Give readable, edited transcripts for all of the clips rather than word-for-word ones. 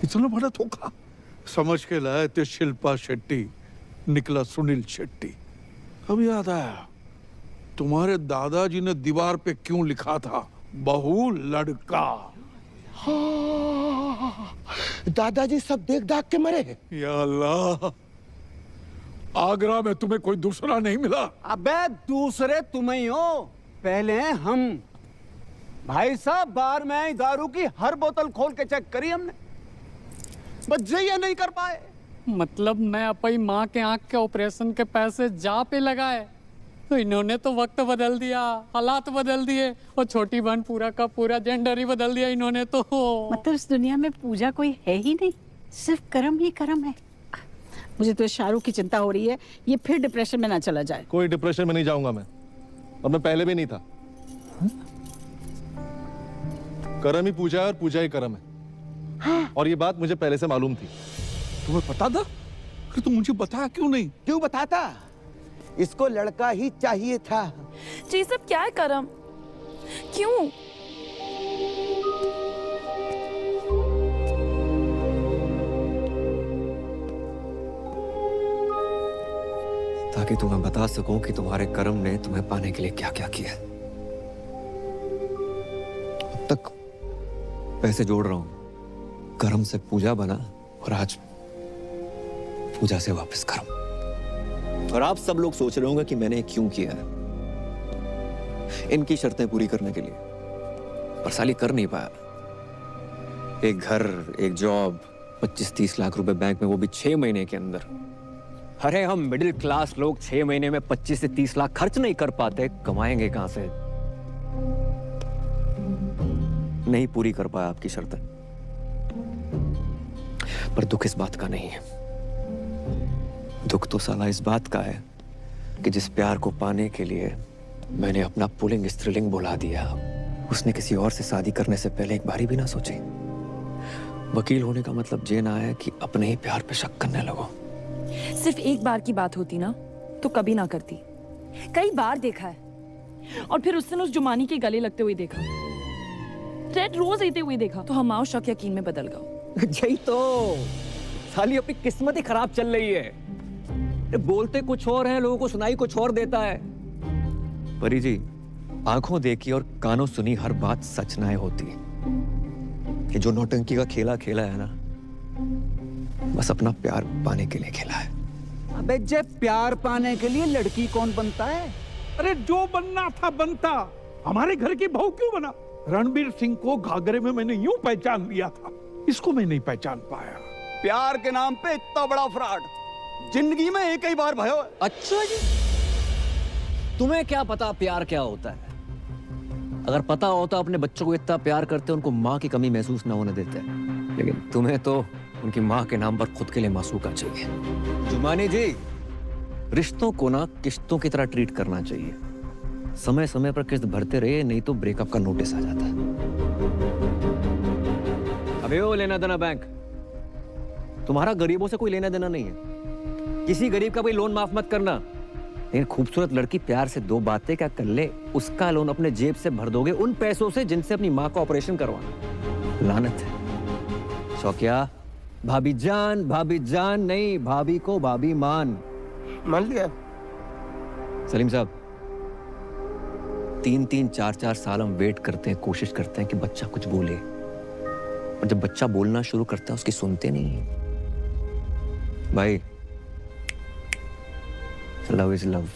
इतना बड़ा धोखा। समझ के लाए थे शिल्पा शेट्टी, निकला सुनील शेट्टी। अब याद आया, तुम्हारे दादाजी ने दीवार पे क्यों लिखा था, बहू लड़का। हाँ, दादाजी सब देख दाग के मरे। या अल्लाह, आगरा में तुम्हें कोई दूसरा नहीं मिला? अबे दूसरे तुम ही हो, पहले हैं हम। भाई साहब, बार में आई दारू की हर बोतल खोल के चेक करी हमने, बस ये नहीं कर पाए। मतलब मैं अपनी माँ के आंख के ऑपरेशन के पैसे जा पे लगाए तो इन्होंने तो वक्त बदल दिया, हालात बदल दिए, और छोटी बहन पूरा का पूरा जेंडर ही बदल दिया इन्होंने तो। मतलब इस दुनिया में पूजा कोई है ही नहीं, सिर्फ कर्म ही कर्म है। मुझे तो शाहरुख की चिंता हो रही है, ये फिर डिप्रेशन में ना चला जाए। कोई डिप्रेशन में नहीं जाऊंगा मैं, और मैं पहले भी नहीं था। कर्म ही पूजा है और पूजा ही कर्म है। हाँ। और ये बात मुझे पहले से मालूम थी। तुम्हें पता था? कि तुम मुझे बताया क्यों नहीं? क्यों बताता, इसको लड़का ही चाहिए था। जी सब क्या है करम, क्यों? ताकि तुम्हें बता सकूं कि तुम्हारे कर्म ने तुम्हें पाने के लिए क्या क्या किया। अब तक पैसे जोड़ रहा हूं, कर्म से पूजा बना और आज पूजा से वापस कर्म। और आप सब लोग सोच रहे होंगे कि मैंने क्यों किया है, इनकी शर्तें पूरी करने के लिए, पर साली कर नहीं पाया। एक घर, एक जॉब, 25-30 लाख रुपए बैंक में, वो भी 6 महीने के अंदर। अरे हम मिडिल क्लास लोग 6 महीने में 25 से 30 लाख खर्च नहीं कर पाते, कमाएंगे कहां से? नहीं पूरी कर पाया आपकी शर्तें, पर दुख इस बात का नहीं है। दुख तो साला इस बात का है कि जिस प्यार को पाने के लिए मैंने अपना पुल्लिंग स्त्रीलिंग बुला दिया, उसने किसी और से शादी करने से पहले एक बारी भी ना सोची। वकील होने का मतलब ये ना है कि अपने ही प्यार पे शक करने लगो। सिर्फ एक बार की बात होती ना तो कभी ना करती, कई बार देखा है, और फिर उस दिन उस जुमानी के गले लगते हुए देखा, रेड रोज लेते हुए देखा, तो हमारा शक यकीन में बदल गया। यही तो साली अपनी किस्मत ही खराब चल रही है। बोलते कुछ और है, लोगों को सुनाई कुछ और देता है। परी जी, आंखों देखी और कानों सुनी हर बात सच ना होती। ये जो नौटंकी का खेला खेला है ना, बस अपना प्यार पाने के लिए खेला है। अबे जे प्यार पाने के लिए लड़की कौन बनता है? अरे जो बनना था बनता, हमारे घर की बहू क्यों बना? रणबीर सिंह को घाघरे में मैंने यूं पहचान लिया था, इसको मैं नहीं पहचान पाया। प्यार के नाम पे इतना बड़ा फ्रॉड जिंदगी में एक ही बार भयो। अच्छा जी, तुम्हें क्या पता प्यार क्या होता है? अगर पता होता अपने बच्चों को इतना प्यार करते, उनको माँ की कमी महसूस ना होने देते। लेकिन तुम्हें तो उनकी माँ के नाम पर खुद के लिए मासूका चाहिए। जुमानी जी, रिश्तों को ना किश्तों की तरह ट्रीट करना चाहिए। समय समय पर किस्त भरते रहे, नहीं तो ब्रेकअप का नोटिस आ जाता है। अबे वो लेना देना बैंक, तुम्हारा गरीबों से कोई लेना देना नहीं है। किसी गरीब का कोई लोन माफ मत करना। लेकिन खूबसूरत लड़की प्यार से 2 बातें क्या कर ले, उसका लोन अपने जेब से भर दोगे उन पैसों से जिनसे अपनी माँ का ऑपरेशन करवाना। लानत है। शौकिया, भाभी जान नहीं, भाभी को भाभी मान लिया। सलीम साहब, 3-3, 4-4 साल हम वेट करते हैं, कोशिश करते हैं कि बच्चा कुछ बोले, और जब बच्चा बोलना शुरू करता है उसकी सुनते नहीं। भाई, love is love,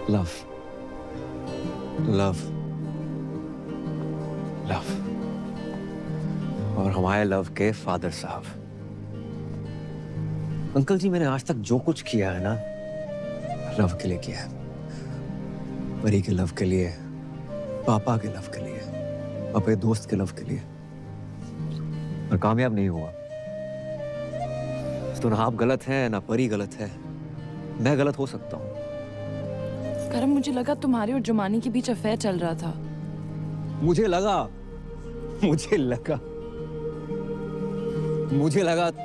love love love. और हमारे लव के फादर साहब, अंकल जी, मैंने आज तक जो कुछ किया है ना, लव के लिए किया है। परी के लव के लिए, पापा के लव के लिए, अपने दोस्त के लव के लिए, और कामयाब नहीं हुआ। तो ना आप गलत हैं, ना परी गलत है, मैं गलत हो सकता हूँ। करम, मुझे लगा तुम्हारे और जुमानी के बीच अफेयर चल रहा था। मुझे लगा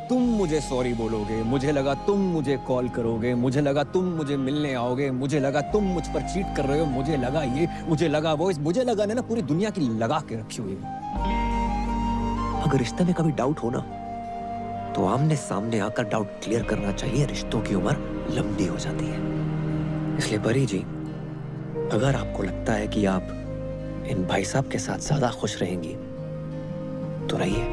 तुम मुझे सॉरी बोलोगे, मुझे लगा तुम मुझे कॉल करोगे, मुझे लगा तुम मुझे मिलने आओगे, मुझे लगा तुम मुझ पर चीट कर रहे हो, मुझे लगा ये, मुझे लगा वो, मुझे लगा ना पूरी दुनिया की लगा के रखी हुई। अगर रिश्ते में कभी डाउट हो ना, तो आमने सामने आकर डाउट क्लियर करना चाहिए। रिश्तों की उम्र लंबी हो जाती है। इसलिए परी जी, अगर आपको लगता है कि आप इन भाई साहब के साथ ज्यादा खुश रहेंगी तो रहिए।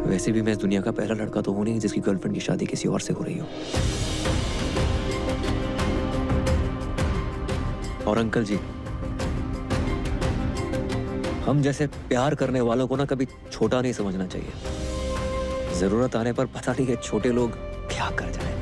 वैसे भी मैं इस दुनिया का पहला लड़का तो हूं नहीं जिसकी गर्लफ्रेंड की शादी किसी और से हो रही हो। और अंकल जी, हम जैसे प्यार करने वालों को ना कभी छोटा नहीं समझना चाहिए। जरूरत आने पर पता नहीं है छोटे लोग क्या कर जाए।